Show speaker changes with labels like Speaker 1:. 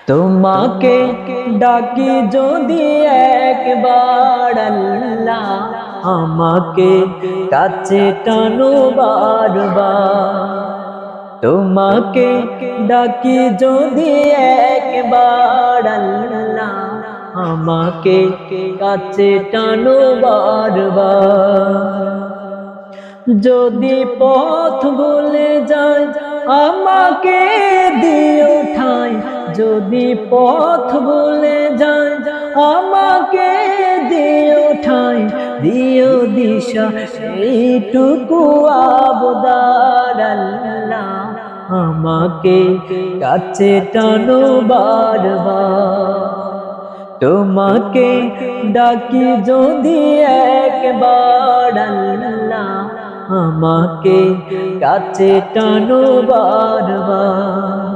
Speaker 1: তোমাকে ডাকি যদি একবার আল্লাহ, আমাকে কাছে টানো বারবার। তোমাকে ডাকি যদি একবার আল্লাহ, আমাকে কাছে টানো বারবার। যদি পথ ভুলে যাই আমাকে দিও ঠাই, যদি পথ ভুলে যাই আমাকে দিও ঠাই, দিও দিশা এইটুকু আবদার আল্লাহ, আমাকে কাছে টানো বারবার। তোমাকে ডাকি যদি একবার আল্লাহ, আমাকে কাছে টানো বারবার।